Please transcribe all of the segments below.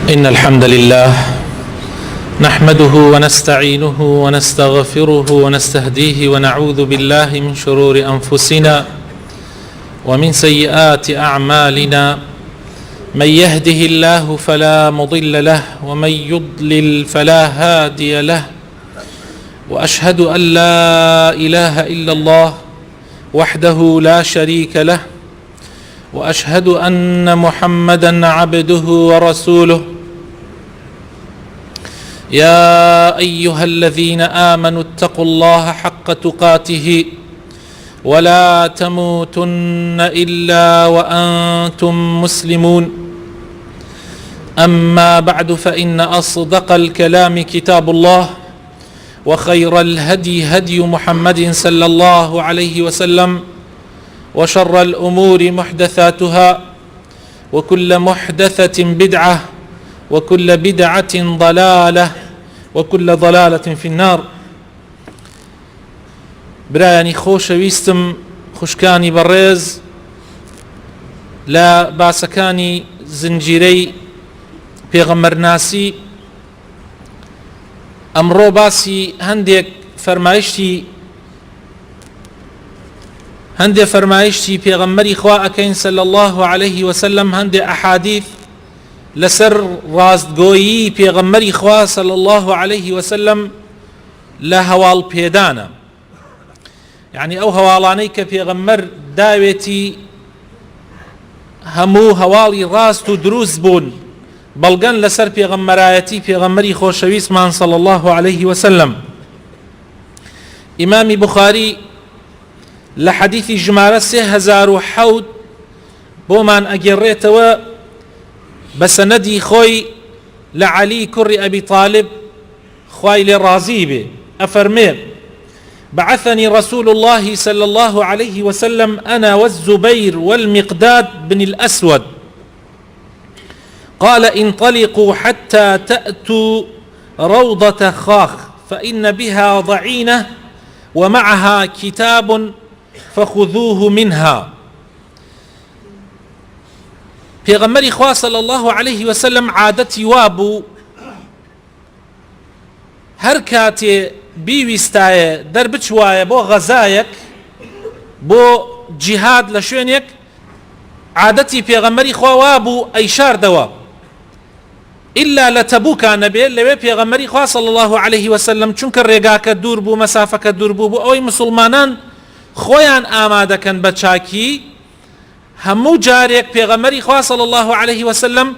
إن الحمد لله نحمده ونستعينه ونستغفره ونستهديه ونعوذ بالله من شرور أنفسنا ومن سيئات أعمالنا. من يهده الله فلا مضل له ومن يضلل فلا هادي له، وأشهد أن لا إله إلا الله وحده لا شريك له، وأشهد أن محمدا عبده ورسوله. يا أيها الذين آمنوا اتقوا الله حق تقاته ولا تموتن إلا وأنتم مسلمون. أما بعد، فإن أصدق الكلام كتاب الله، وخير الهدي هدي محمد صلى الله عليه وسلم، وشر الأمور محدثاتها، وكل محدثة بدعة، وكل بدعة ضلالة، وكل ضلالة في النار. برایانی خۆشەویستم، خوشکانی بەڕێز، لە باسەکانی زنجیرەی پێغەمبەرناسی ئەمڕۆ باسی هەندێک فەرمایشتی پێغەمبەری خوا ئەکەین صلی الله عليه وسلم، هەندێک ئەحادیث لەسەر ڕاستگۆیی پێغەمبەری خوا صلی الله عليه وسلم لە هەواڵ پێدانە. یعنی ئەو هەواڵانەی کە پێغەمبەر داوێتی هەموو هەواڵی ڕاست و دروست بوون بەڵگەن لەسەر پێغەمبەرایەتی پێغەمبەری خۆشەویستمان صلی الله عليه وسلم. ئیمامی بوخاری لە حەدیثی ژمارە 3007 بۆمان ئەگێڕێتەوە بە سەنەدی خۆی لە عەلی کوڕی ئەبی طالب، خوای لێ ڕازی بێ، ئەفەرمێ: بعثني رسول الله صلى الله عليه وسلم أنا والزبير والمقداد بن الأسود، قال: انطلقوا حتى تأتوا روضة خاخ فإن بها ضعينة ومعها كتاب فخذوه منها. پێغەمبەری خوا صلی الله عليه وسلم عادەتی وابوو هەر کاتێ بیویستایە دەربچوایە بۆ غەزایەک، بۆ جیهاد لە شوێنێک، عادەتی پێغەمبەری خوا وابوو ئەیشاردەوە، ئللا لە تەبووکە نەبێت. لەوێ پێغەمبەری خوا صلی الله عليه وسلم چونکە ڕێگاکە دوور بوو، مەسافەکە دوور بوو، بۆ ئەوەی مسلمانان خۆیان ئامادەکەن بە چاکی، هەموو جارێک پێغەمبەری خوا صلی الله عليه وسلم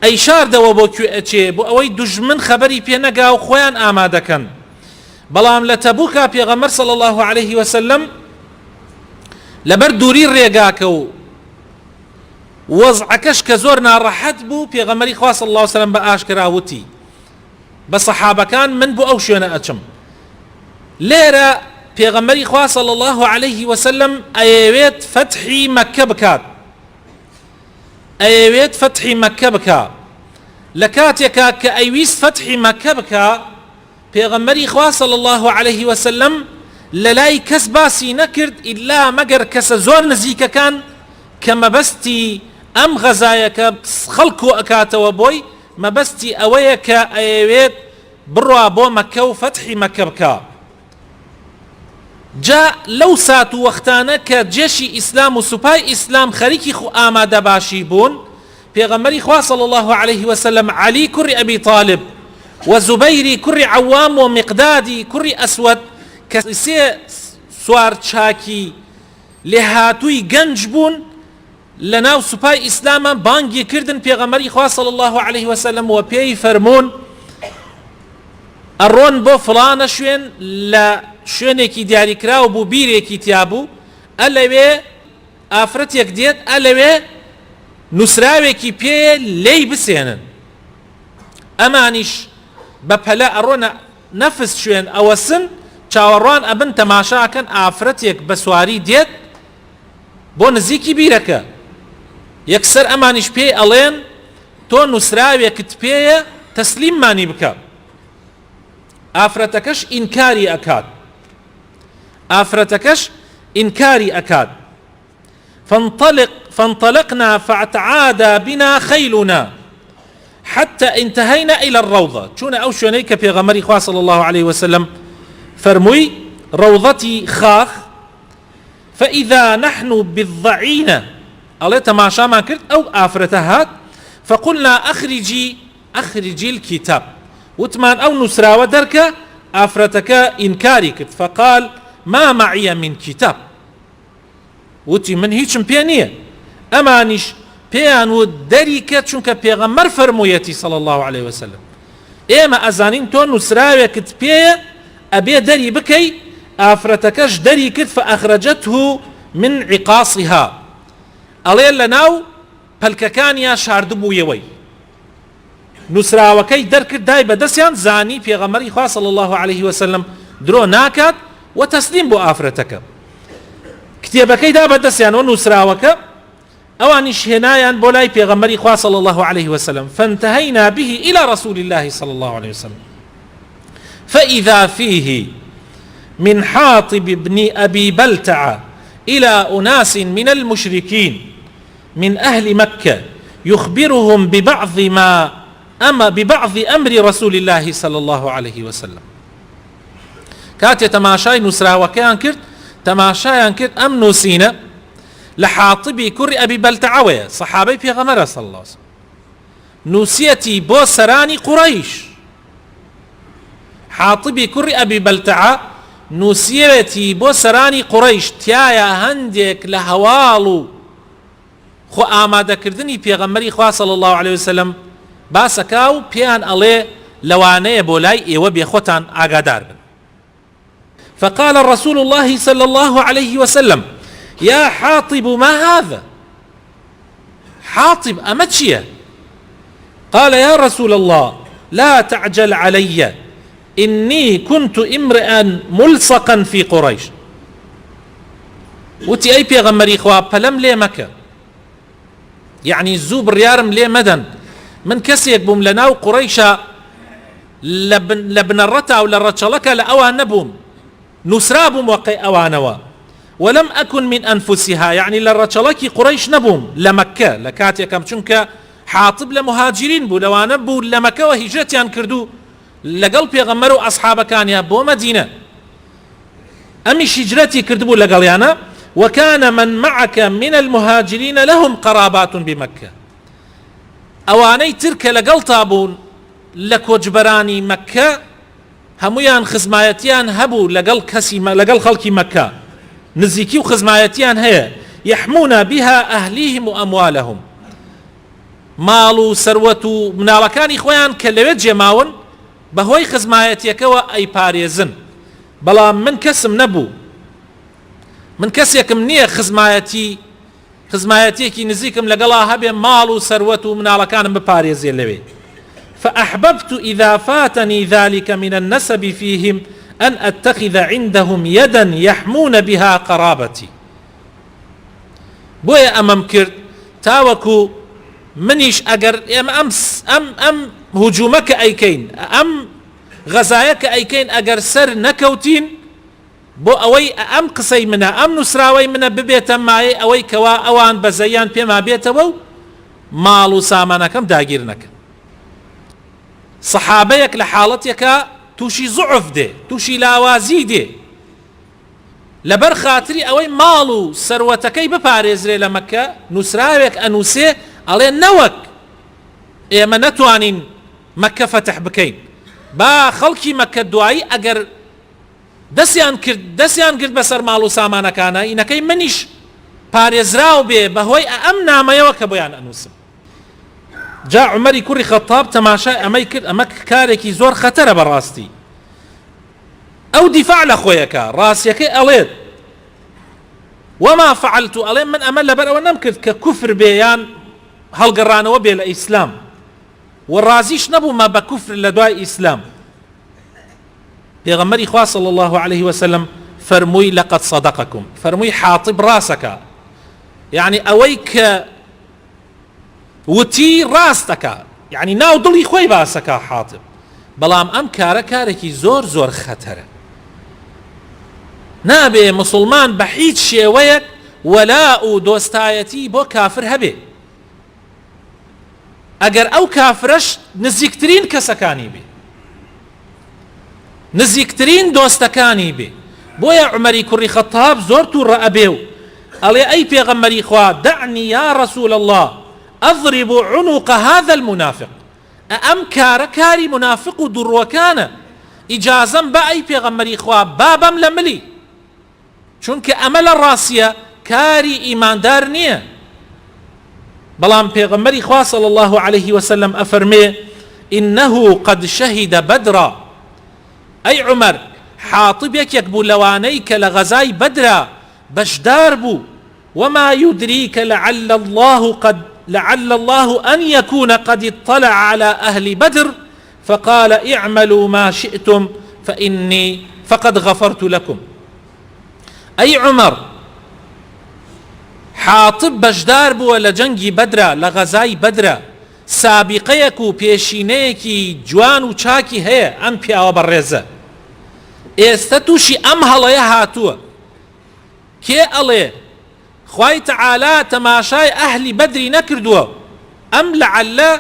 ئەیشاردەوە بۆ کوێ ئەچێ، بۆ ئەوەی دوژمن خەبەری پێ نەگا و خۆیان ئامادەکەن. بەڵام لە تەبووکە پێغەمبەر صلی الله عليه وسلم لەبەر دووری ڕێگاکە و وەزعەکەش کە زۆر ناڕەحەت بوو، پێغەمبەری خوا صلی الله عليه وسلم بە ئاشکرا وتی بە سەحابەکان: من بۆ ئەو شوێنە ئەچم. لێرە پێغەمبەری خوا صلی الله عليه وسلم ئەیەوێت فەتحی مەککە بکات، ئەیەوێت فەتحی مەککە بکە. لە کاتێکا کە ئەیویست فەتحی مەککە بکە، پێغەمبەری خوا صلی الله عليه وسلم لە لای کەس باسی نەکرد ئیلا مەگەر کەسە زۆر نزیکەکان کە مەبەستی ئەم غەزایەکە خەڵکو ئەکاتەوە بۆی، مەبەستی ئەوەیە کە ئەیەوێت بڕوا بۆ مەککە و فەتحی مەککە بکە. جا لەو سات و وەختانە کە جێشی ئیسلام و سوپای ئیسلام خەریکی ئامادە باشی بوون، پێغەمبەری خوا صلی الله عليه وسلم عەلی کوڕی ئەبی طالب و زوبەیری کوڕی عەوام و مقدادی کوڕی ئەسود کە سێ سوار چاکی لێهاتووی گەنج بوون لە ناو سوپای ئیسلامە، بانگی کردن پێغەمبەری خوا صلی الله عليه وسلم و پێی فەرموون ئەڕۆن بۆ فڵانە شوێن، لە شوێنێکی دیاریکراوە بوو، بیرێکی تیابوو، ئەلەوێ ئافرەتێک دێت، ئەلەوێ نووسراوێکی پێ لێی بسێنن. ئەمانیش بە پەلە ئەڕۆنە نەفس شوێن ئەوەسن، چاوەڕوان ئەبن تەماشاکەن ئافرەتێک بە سواری دێت بۆ نزیکی بیرەکە. یەکسەر ئەمانیش پێی ئەڵێن تۆ نووسراوێکت پێیە تەسلیممانی بکە. ئافرەتەکەش ئینکاری ئەکات، ئافرەتەکەش ئینکاری ئەکات. فانطلقنا فاعتعادى بنا خيلنا حتى انتهينا إلى الروضة چون أو شوێنەی کە پێغەمبەری خوا صلى الله عليه وسلم فرمووی روضتي خاخ فإذا نحن بالضعينة ئەڵێ تەماشامان کرد ئەو ئافرەتە هات فقلنا أخرجي الكتاب وتمان أو نسراوە دەرکە ئافرەتەکە ئینکاری کرد فقال ما معي من كتاب وتی من هیچم پێ نییە ئەمانیش پێیان و دەری کرد چونکە پێغەمبەر فەرموویەتی صلى الله عليه وسلم ئێمە ئەزانین تۆ نووسراوێکت پێیە ئەبێ دەری بکەی ئافرەتەکەش دەری کرد فأخرجته من عقاصها ئەڵێ لەناو پەلکەکانیان شاردبوویەوەی نووسراوەکەی دەرکرد دای بەدەستیان زانی پێغەمبەری خوا صلى الله عليه وسلم درۆ ناکات و تەسلیم بۆ ئافرەتەکە کتێبەکەی دا بەدەستیانەوە نووسراوەکە ئەوانیش هێنایان بۆ لای پێغەمبەری خوا صلى الله عليه وسلم فانتهينا به إلى رسول الله صلى الله عليه وسلم فإذا فيه من حاطب بن أبي بلتع إلى أناس من المشركين من أهل مكة يخبرهم ببعض أمر رسول الله صلى الله عليه وسلم كاتي تماشاي نسراوكيان كرت تماشايان كرت أم نوسينا لحاطبي كر أبي بلتعوية صحابي في غمرة صلى الله عليه وسلم نوسيتي بو سراني قريش حاطبي كر أبي بلتعة نوسيتي بو سراني قريش تيايا هندك لهوالو خو آماده كردني في غمري خوا صلى الله عليه وسلم باسكاو بيان ألي لواني بولاي ايوه بيخوتان آقادار بن فقال رسول الله صلى الله عليه وسلم يا حاطب ما هذا حاطب أمتشيه قال يا رسول الله لا تعجل علي إني كنت امرئا ملصقا في قريش وتي أي بيغمري إخوة فلم لي مكة يعني الزوب ريارم لي مدن من كسيك بوم لناو قريشا لبن الرتا ولا الرتشلك لأوان نبوم نسرابهم وقي أوانوا ولم أكن من أنفسها يعني للرتشلك قريش نبوم لمكة لكاتي كم شنك حاطب لمهاجرين بو لوان بو لمكة وهجرتيان كردو لقل بيغمروا أصحاب كان يابو مدينة أمش هجرتي كردبو لقل يانا وكان من معك من المهاجرين لهم قرابات بمكة أواني ترك لقل طابون لك وجبراني مكة هميان خزمايتيان هبو لقل كسي لقل خلقي مكة نزيكي وخزمايتيان هي يحمون بها أهليهم وأموالهم مالو سروتو منالكان إخوان كلويت جماون بهوي خزمايتيكوا أي باريزن بلا من كسم نبو من كسيكم نية خزمايتيكي نزيكم لقلا هبي مالو سروتو منالكان بباريزي اللوي فأحببت إذا فاتني ذلك من النسب فيهم أن أتخذ عندهم يدا يحمون بها قرابتي بويا أمام كرد تاوكو منيش أجر أم هجومك أيكين أم غزايك أيكين أجر سر نكوتين بو أوي أم قصي منا أم نسراوي منا ببيت معي أوي كوا أوان بزيان بما بيتو مالو سامانكم داجيرنك صحابيك لحالتك توشي ضعف دي توشي لاوازي دي لبر خاطري أوي مالو سروتكي بباريزري لمكة نسراويك أنوسي على نوك إيما نتوانين مكة فتح بكين با خلقي مكة دعائي أجر دسيان كرد بسر مالو سامانا كانا إنكي منيش باريزراو بي بهوي أمنا ما يوك بيان أنوسم جاء عمري كوري خطاب تماشا أمك كاريكي زور خطر براستي أو دفاع لخويك راسيكي أليد وما فعلت أليد من أمل بر ونمكر ككفر بيان هل قرانا وبي الإسلام والرازيش نبو ما بكفر لدواء إسلام بيغمري إخوة صلى الله عليه وسلم فرموي لقد صدقكم فرموي حاطب راسك يعني أويك وتي راستك يعني ناو دلي خوي باسك حاطب بلام أم كاركي زور خطر نابي مسلمان بحيث شيويك ولا دوستايتي بو كافر هبي ئەگەر ئەو کافرەش نزیکترین کەسەکانی بێ، نزیکترین دۆستەکانی بێ. بۆیە عومەری کوڕی خەتاب زۆر تووڕە ئەبێ و ئەڵێ ئەی پێغەمبەری خوا دعني یا رسول الله أضرب عنق هذا المنافق. ئەم کارە کاری منافق و دوڕوەکانە، ئیجازەم بە ئەی پێغەمبەری خوا بابەم لە ملی، چونکە ئەمە لە ڕاستیە کاری ئیماندار نییە. بەڵام پێغەمبەری خوا صلی الله عليه وسلم ئەفەرمێ إنه قد شهد بدرا. ئەی عومەر، حاتب یەکێک بوو لەوانەی کە لە غەزای بەدرا بەشدار بوو. وما يدريك لعل الله أن يكون قد اطلع على أهل بدر فقال اعملوا ما شئتم فإني فقد غفرت لكم. أي عمر، حاتب بەشدار بووە لە جەنگی بەدرا، لە غەزای بەدرا، سابقەیەک و پێشینەیەکی جوان و چاکی هەیە ئەم پیاوە بەڕێزە. ئێستا تووشی ئەم هەڵەیە هاتووە. کێ ئەڵێ خوای تەعالا تەماشای ئەهلی بەدری نەکردووە؟ ئەم لەعەلە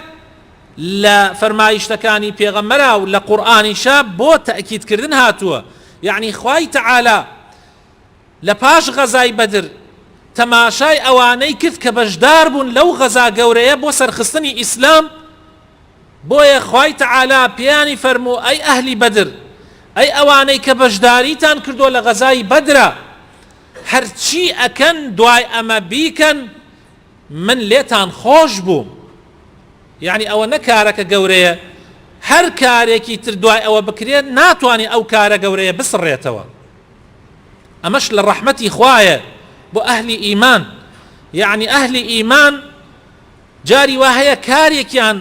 لە فەرمایشتەکانی پێغەمبەرە و لە قورئانیشە بۆ تەئکیدکردن هاتووە. یعنی خوای تەعالا لە پاش غەزای بەدر تەماشای ئەوانەی کرد کە بەشدار بوون لەو غەزا گەورەیە بۆ سەرخستنی ئیسلام. بۆیە خوای تەعالا پێیانی فەرموو ئەی ئەهلی بەدر، ئەی ئەوانەی کە بەشداریتان کردووە لە غەزای بەدرە، هەرچی ئەکەن دوای ئەمە بیکەن من لێتان خۆش بووم. یعنی ئەوە نە کارەکە گەورەیە، هەر کارێکی تر دوای ئەوە بکرێت ناتوانێت ئەو کارە گەورەیە بسڕێتەوە. ئەمەش لە ڕەحمەتی خوایە بۆ ئەهلی ئیمان. یعنی ئەهلی ئیمان جاری وا هەیە کارێکیان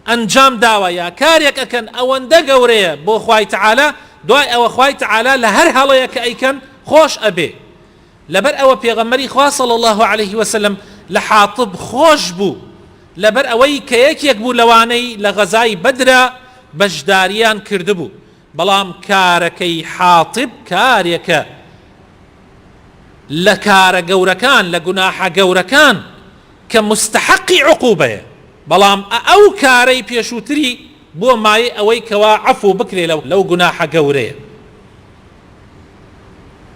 ئەنجام داوە یا کارێک ئەکەن ئەوەندە گەورەیە بۆ خوای تەعالا، دوای ئەوە خوای تەعالا لە هەر هەڵەیە کە ئەیکەن خۆش ئەبێ. لەبەر ئەوە پێغەمبەری خوا صلی الله عليه وسلم لە حاتب خۆش بوو، لەبەر ئەوەی کە یەکێک بوو لەوانەی لە غەزای بەدرا بەشداریان کردبوو. بەڵام کارەکەی حاتب کارێکە لە کارە گەورەکان، لە گوناحە گەورەکان کە مستحقی عقوبەیە. بەڵام ئەو کارەی پێشووتری بۆ مایە ئەوەی کەوا عەفو بکرێ لەو گوناحە گەورەیە.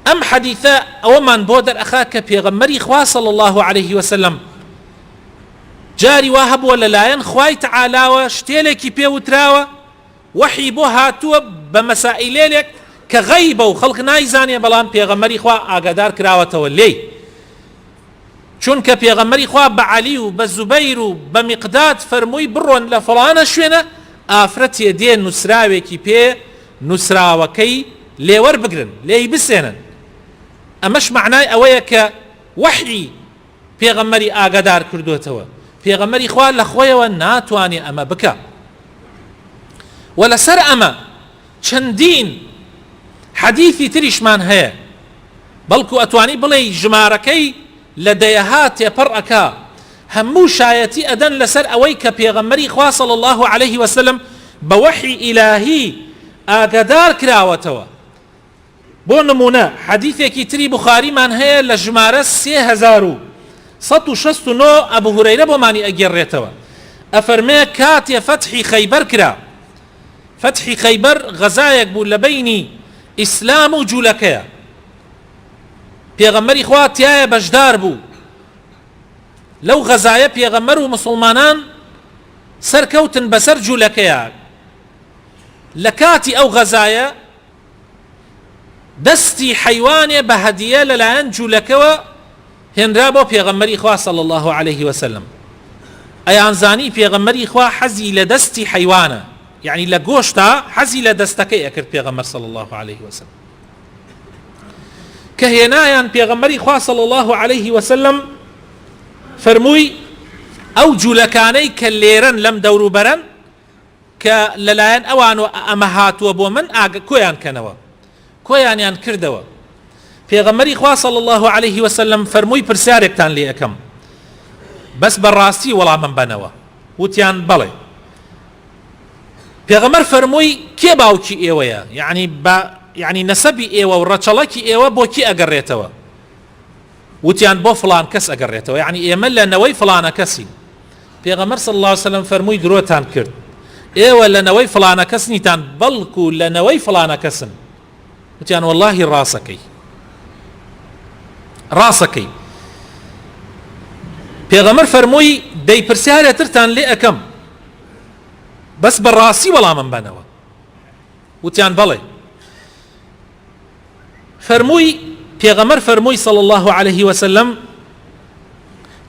ئەم حەدیثە ئەوەمان بۆ دەرئەخا کە پێغەمبەری خوا صلی الله عليه وسلم جاری وا هەبووە لەلایەن خوای تەعالاوە شتێلێکی پێوتراوە، وحی بۆ هاتووە بە مەسائلێک کە غەیبە و خەڵک نایزانێ، بەڵام پێغەمبەری خوا ئاگادار کراوەتەوە لێی. چونکە پێغەمبەری خوا بە عەلی و بە زوبەیر و بە میقداد فەرمووی بڕۆن لە فڵانە شوێنە ئافرەتێ دێ نووسراوێکی پێ نووسراوەکەی لێوەربگرن لێی بسێنن. ئەمەش معنای ئەوەیە کە وحی پێغەمبەری ئاگادار کردوێتەوە. پێغەمبەری خوا لە خۆیەوە ناتوانێ ئەمە بکە. و لەسەر ئەمە چەندین حەدیثی تریشمان هەیە، بەڵکو ئەتوانی بڵێ ژمارەکەی لە دەیەها تێپەڕ ئەکا. هەموو شایەتی ئەدەن لەسەر ئەوەی کە پێغەمبەری خوا صلی الله عليه وسلم بە وحی ئیلاهی ئاگادار کراوەتەوە. بۆ نمونە حەدیثێکی تری بوخاریمان هەیە لە ژمارە 3169 ئەبو هورەیرە بۆمانی ئەگێڕێتەوە. ئەفەرمێ کاتێ فەتحی خەیبەر کرا، فەتحی خەیبەر غەزایەک بوو لە بەینی ئیسلام و جوولەکەیە، پێغەمبەری خوا تایە بەشدار بوو. لەو غەزایە پێغەمبەر و مسلمانان سەرکەوتن بەسەر جوولەکەیە. لە کاتی ئەو غەزایە دەستی حەیوانێ بە هەدیە لەلایەن جوولەکەوە هێنرا بۆ پێغەمبەری خوا صلی الله عليه وسلم. ئەیانزانی پێغەمبەری خوا حەزی لە دەستی حەیوانە، یعنی لە گۆشتا حەزی لە دەستەکەی ئەکرد پێغەمبەر صلی الله عليه وسلم. کە هێنایان پێغەمبەری خوا صلی الله عليه وسلم فەرمووی ئەو جوولەکانەی کە لێرن لەم دەوروبەرن کە لەلایەن ئەوان و ئەمە هاتووە بۆ من کۆیان کەنەوە، کۆیانیان کردەوە. پێغەمبەری خوا صلی الله عليه وسلم فەرمووی پرسیارێکتان لێ ئەەکەم، بەس بەڕاستی وەڵامم بەنەوە. وتیان بەڵێ. پێغەمبەر فەرمووی کێ باوکی ئێوەیە؟ یعنی نەسەبی ئێوە و ڕەچەڵەکی ئێوە بۆ کی ئەگەڕێتەوە؟ وتیان بۆ فڵان کەس ئەگەڕێتەوە، یعنی ئێمە لە نەوەی فڵانە کەسی. پێغەمبەر صلی الله علیه وسلم فەرمووی درۆتان کرد ئێوە لەنەوەی فڵانە کەس نیتان بەڵکو لەنەوەی فڵانە کەسن وتیان واللهی ڕاستەکەی پێغەمبەر فەرمووی دەیپرسیارێترتان لێ ئەەکەم بەس بەڕاستی وەڵامم بەنەوە وتیان بەڵێ فەرمووی پێغەمبەر فەرمووی صلی الله عليه وسلم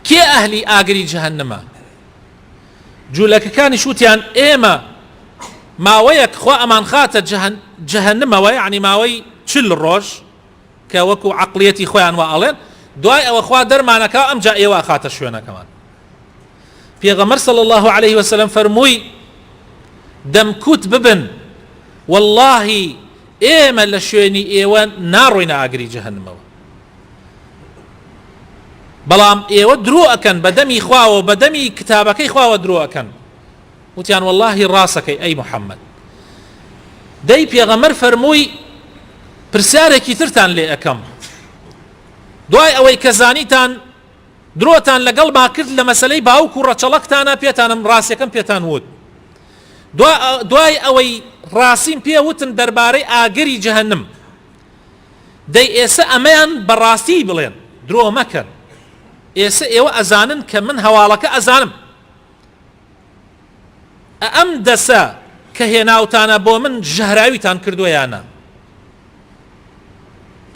کێ ئەهلی ئاگری جەهەنەمە جوولەکەکانیش وتیان ئێمە ماوەیەک خوا ئەمان خاتە جەهەنەمەوە یعنی ماوەی 40 ڕۆژ کە وەکو عەقڵیەتی خۆیان وا ئەڵێن دوای ئەوە خوا دەرمانەکە ئەمجا ئێوە خاتە شوێنەکەمان پێغەمبەر صلی الله عليه وسلم فەرمووی دەمکوت ببن واللهی ئێمە لە شوێنی ئێوە ناڕۆینە ئاگری جەهەنەمەوە بەڵام ئێوە درۆ ئەکەن بەدەمی خواوە بەدەمی کتابەکەی خواوە درۆ ئەکەن وتیان واللهی ڕاستەکەی ئەی محەممەد دەی پێغەمبەر فەرمووی پرسیارێکی ترتان لێ ئەەکەم دوای ئەوەی کە زانیتان درۆتان لەگەڵ ما کرد لە مەسەلەی باوک و ڕەچەڵەکتانە پێتانم ڕاستیەکەم پێتان وت دوای ئەوەی ڕاستیم پێوتن دەربارەی ئاگری جەهەنەم دەی ئێستا ئەمەیان بەڕاستی بڵێن درۆ مەکەن ئێستا ئێوە ئەزانن کە من هەواڵەکە ئەزانم ئەم دەسە کە هێناوتانە بۆ من ژەهراویتان کردووە یانە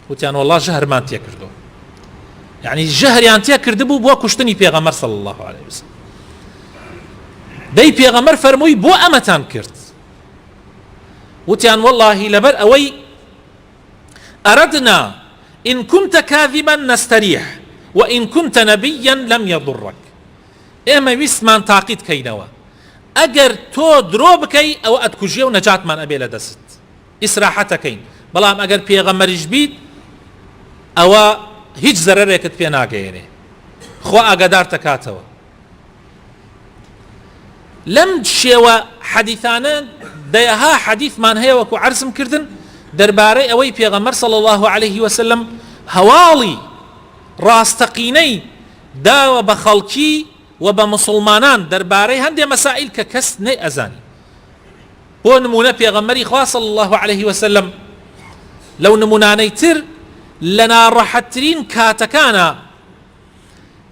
وتیان والله ژەهرمان تێ کردووە یعنی ژەهریان تێ کردبوو بۆ کوشتنی پێغەمبەر صلی الله عليه وسلم دەی پێغەمبەر فەرمووی بۆ ئەمەتان کرد وتیان والله لەبەر ئەوەی أردنا إن كنت كاذبا نستريح وإن كنت نبيا لم يضرك ئێمە ویستمان تاقیت کەینەوە ئەگەر تۆ درۆ بکەی ئەوە ئەتکوژێ و نەجاتمان ئەبێ لە دەست ئیسراحەتەکەین بەڵام ئەگەر پێغەمبەریش بیت ئەوە هیچ زەرەرێکت پێ ناگەیەنێ خوا ئاگادار دەکاتەوە لەم شێوە حەدیثانە دەیەها حەدیثمان هەیە وەکو عەرزم کردن دەربارەی ئەوەی پێغەمبەر صلی الله عليه وسلم هەواڵی ڕاستەقینەی داوە بە خەڵکی و بە مسلمانان دەربارەی هەندێک مەسائل کە کەس نەئەزانی بۆ نمونە پێغەمبەری خوا صلی الله عليه وسلم لەو نمونانەی تر لە ناڕەحەتترین کاتەکانە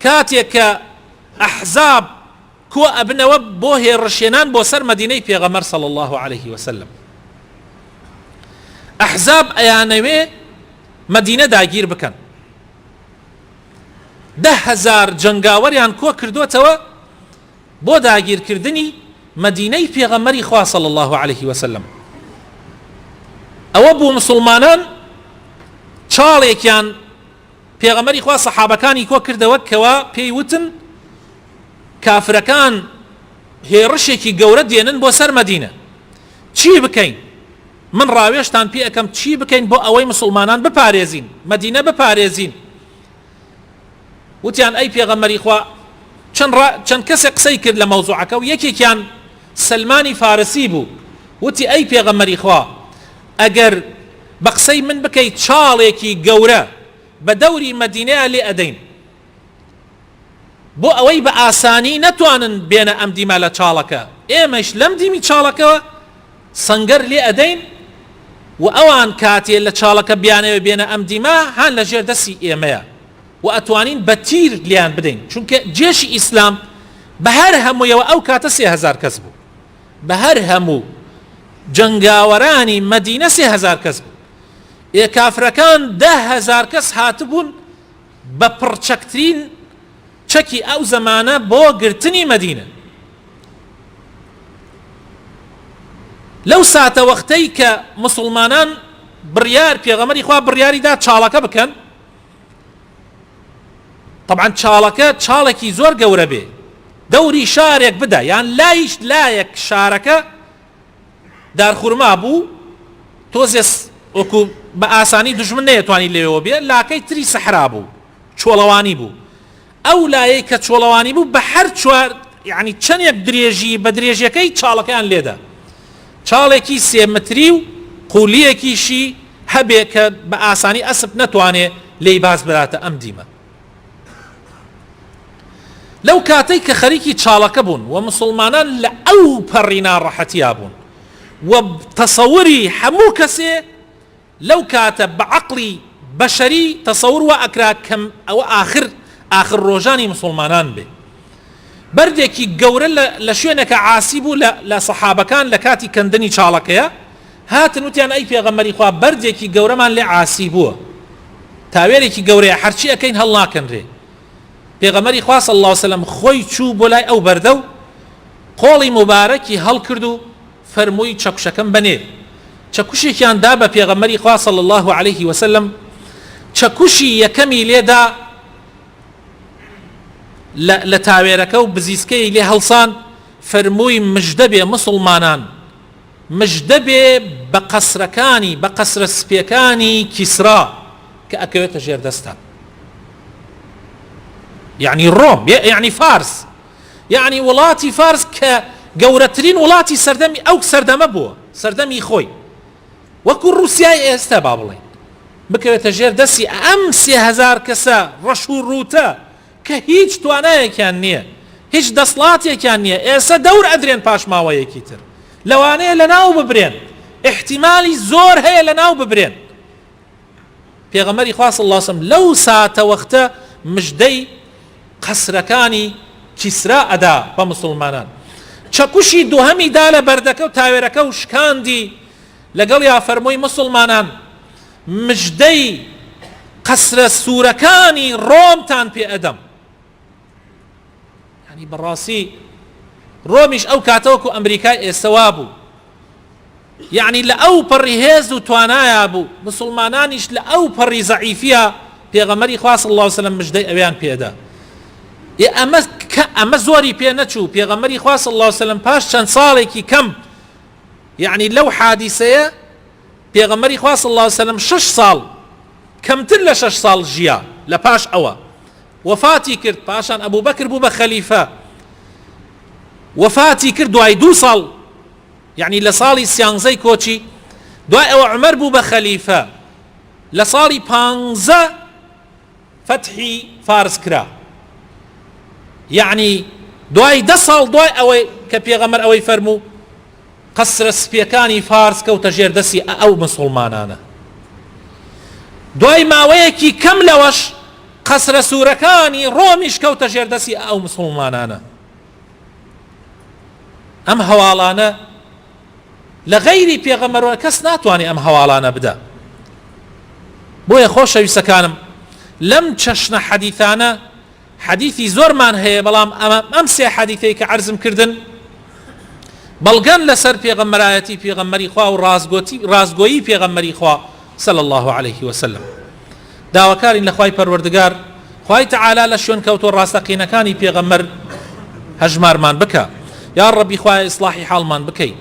کاتێک کە ئەحزاب کۆ ئەبنەوە بۆ هێڕەشێنان بۆ سەر مەدینەی پێغەمبەر صلی الله عليه وسلم ئەحزاب ئەیانەوێ مەدینە داگیر بکەن 10,000 جنگاوەریان کۆ کردوتەوە بۆ داگیرکردنی مەدینەی پێغەمبەری خوا صلی الله عليه وسلم ئەوە بوو مسلمانان چاڵێکیان پێغەمبەری خوا سەحابەکانی کۆ کردەوە کەوا پێی وتن کافرەکان هێڕشێکی گەورە دێنن بۆ سەر مەدینە چی بکەین من ڕاوێشتان پێ ئەەکەم چی بکەین بۆ ئەوەی مسلمانان بپارێزین مەدینە بپارێزین وتیان ئەی پێغەمبەری خوا چەند کەسێک قسەی کرد لە مەوزوعەکە و یەکێکیان سلمانی فارسی بوو وتی ئەی پێغەمبەری خوا ئەگەر بە قسەی من بکەیت چاڵێکی گەورە بە دەوری مەدینەیە لێ ئەدەین بۆ ئەوەی بە ئاسانی نەتوانن بێنە ئەم دیمە لە چاڵەکە ئێمەش لەم دیمی چاڵەکەوە سەنگەر لێ ئەدەین و ئەوان کاتێ لە چاڵەکە بیانەوە بێنە ئەم دیمە هەن لە ژێر دەستی ئێمەیە و ئەتوانین بە تیر لیان بدەین چونکە جێشی ئیسلام بە هەر هەموویەوە ئەو کاتە 3,000 کەس بوو بە هەر هەموو جنگاوەرانی مەدینە 3,000 کەس بوو کافرەکان 10,000 کەس هاتبوون بە پڕچەکترین چەکی ئەو زەمانە بۆ گرتنی مەدینە لەو ساتە وەختەی کە مسلمانان بڕیار پێغەمبەری خوا بڕیاریدا چاڵەکە بکەن طبعا چاڵەکە چاڵێکی زۆر گەورە بێ دەوری شارێک بدە یان لایەک شارەکە دارخورما بوو تۆزێ وەکو بە ئاسانی دژمن نەیەتوانی لێەوە بێ لاکەی تری سەحرا بوو چۆڵەوانی بوو ئەو لایەی کە چۆڵەوانی بوو بە هەر چوار یعنی چەندێک درێژی بە درێژیەکەی چاڵەکەیان لێدا چاڵێکی 3 متری و قولیەکیشی هەبێ کە بە ئاسانی ئەسب نەتوانێ لێی باز براتە ئەم دیمە لەو کاتەی کە خەریکی چاڵەکە بوون و مسلمانان لە ئەو پەڕی ناڕەحەتیا بوون و تەسەوری هەموو کەسێ لەو کاتە بە عەقڵی بەشەری تەسەور وا ئەکرا کەم ئەوە ئاخر ڕۆژانی مسلمانان بێ. بەردێکی گەورە لە شوێنێکە عاسی بوو لە سەحابەکان لە کاتی کەندنی چاڵەکەیە، هاتن وتیان ئەی پێغەمبەری خوا بەردێکی گەورەمان لێ عاسی بووە، تاوێرێکی گەورەیە هەرچی ئەکەین هەڵناکەنرێ. پێغەمبەری خوا صلی الله علیه وسلم خۆی چوو بۆ لای ئەو بەردە و قۆڵی مبارەکی هەڵکرد و فەرمووی چەکوشەکەم بەنێ. چەکوشێکیان دا بە پێغەمبەری خوا صلی الله علیه وسلم، چەکوشی یەکەمی لێدا لە تاوێرەکە و بزیسکەی لێ هەڵسان، فەرمووی مژدە بێ مسلمانان، مژدە بێ بە قەسرەکانی بە قەسرە سپیەکانی کیسرا کە ئەکەوێتە ژێردەستان، یعنی ڕۆم، یعنی فارس، یعنی وڵاتی فارس کە گەورەترین وڵاتی سەردەمی ئەو سەردەمە بووە، سەردەمی خۆی، وەکو ڕووسیای ئێستا با بڵێن، بکەوێتە ژێر دەستی ئەم 3000 کەسە ڕەش و ڕووتە کە هیچ توانایەکیان نییە، هیچ دەسڵاتێکیان نییە، ئێستا دەور ئەدرێن پاش ماوەیەکی تر، لەوانەیە لە ناو ببرێن، احتیمالی زۆر هەیە لە ناو ببرێن. پێغەمبەری خوا صلی الله علیه وسلم لەو ساتە وەختە مژدەی قەسرەکانی کیسرا ئەدا بە مسلمانان. چەکوشی دووهەمی دا لە بەردەکە و تاوێرەکە و شکاندی، لەگەڵ یا فەرمووی مسلمانان مژدەی قەسرە سوورەکانی ڕۆمتان پێ ئەدەم. ینی بەڕاستی ڕۆمیش ئەو کاتەوەکو ئەمریکای ئێستەوا بوو، یعنی لە ئەو پەڕی هێز و توانایە بوو، مسلمانانیش لە ئەو پەڕی زەعیفیە پێغەمبەری خوا صلی الله علیه وسلم مژدەی ئەویان پێدا. ئەمە زۆری پێ نەچوو. پێغەمبەری خوا صلی الله علیه وسلم پاش چەند ساڵێکی کەم، یعنی لەو حادیسەیە پێغەمبەری خوا صلی الله علیه وسلم 6 ساڵ کەمتر لە 6 ساڵ ژیا لە پاش ئەوە وفاتی کرد. پاشان ئەبوو بەکر بوو بە خەلیفە، وفاتی کرد دوای 2 ساڵ، یعنی لە ساڵی 13 کۆچی، دوای ئەوە عومەر بوو بە خەلیفە، لە ساڵی 15 فەتحی فارس کرا، یعنی دوای 10 ساڵ دوای ئەوەی کە پێغەمبەر ئەوەی فەرموو قەسرە سپیەکانی فارس کەوتە ژێردەستی ئەو مسلمانانە. دوای ماوەیەکی کەم لەوەش قەسرە سوورەکانی ڕۆمیش کەوتە ژێردەستی ئەو مسلمانانە. ئەم هەواڵانە لە غەیری پێغەمبەرەوە کەس ناتوانێت ئەم هەواڵانە بدە. بۆیە خۆشەویستەکانم لەم چەشنە حەدیثانە حەدیثی زۆرمان هەیە، بەڵام ئەم 3 حەدیثەی کە عەرزم کردن بەڵگەن لەسەر پێغەمبەرایەتی پێغەمبەری خوا و ڕازگۆیی پێغەمبەری خوا صلی الله عليه وسلم. داواکارین لە خوای پەروەردگار خوای تەعالی لە شوێن کەوتۆ ڕاستەقینەکانی پێغەمبەر هەژمارمان بکە. یا ڕەبی خوایە ئیسلاحی حاڵمان بکەی،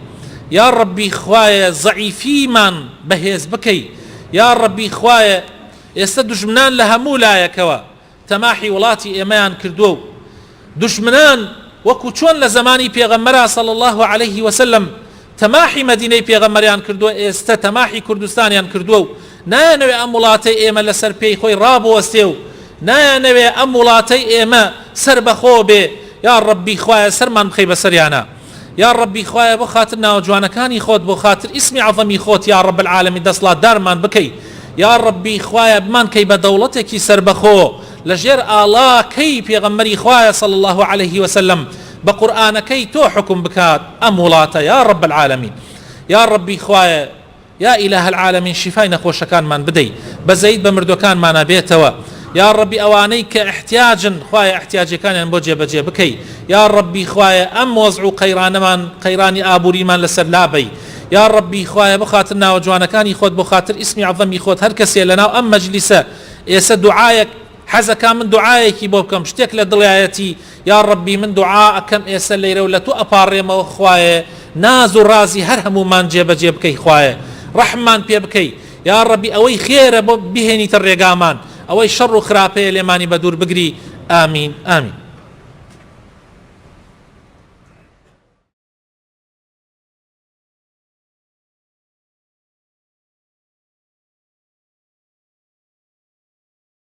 یا ڕەبی خوایە زەعیفیمان بەهێز بکەی، یا ڕەبی خوایە ئێستا دوژمنان لە هەموو لایەکەوە تەماحی وڵاتی ئێمەیان کردووە و دوژمنان وەکو چۆن لە زمانی پێغەمبەرا صلی الله عليه وسلم تەماحی مەدینەی پێغەمبەریان کردووە، ئێستا تەماحی کوردستانیان کردووە و نایانەوێ ئەم وڵاتەی ئێمە لەسەر پێی خۆی ڕابوەستێ و نایانەوێ ئەم وڵاتەی ئێمە سەر بەخۆ بێ. یا ڕەبی خوایە سەرمان بخەی بەسەریانە، یا ڕەبی خوایە بۆ خاتر ناوجوانەکانی خۆت، بۆ خاتر ئیسمی عەظەمی خۆت یا ڕەب العالەمین دەسڵاتدارمان بکەی. یا ڕەبی خوایە بمان کەی بە دەوڵەتێکی سەر بەخۆ لەژێر ئاڵاکەی پێغەمبەری خوایە صلی الله عليه وسلم، بە قورئانەکەی تۆ حکم بکات ئەم وڵاتە یا ڕەب العالەمین. یا ڕەبی خوایە یا ئیلاه العالەمین شیفای نەخۆشەکانمان بدەی، بەزەید بە مردوەکانمانە بێتەوە. یا ڕەبی ئەوانەی کە احتیاجن خوایە احتیاجەکانیان بۆ جێبەجێ بکەی. یا ڕەبی خوایە ئەم وەزع و قەیرانەمان، قەیرانی ئابووریمان لەسەر لابەی. یا ڕەبی خوایە بۆ خاتر ناوجوانەکانی خۆت، بۆ خاتر ئیسمی عەظەمی خۆت، هەر کەسێ لەناو ئەم مەجلیسە ئێستا دوعایەک حەزەکە من دوعایەکی بۆ بکەم، شتێک لە دڵایەتی، یا ڕەبی من دوعا ئەکەم ئێستا لەیرە و لە تۆ ئەپاڕێمەوە خوایە، ناز و ڕازی هەر هەموومان جێبەجێ بکەی خوایە، ڕەحممان پێ بکەی. یا ڕەبی ئەوەی خێرە بۆ بهێنیتە ڕێگامان، ئەوەی شەڕ و خراپەیە لێمانی بە دوور بگری. ئامین ئامین.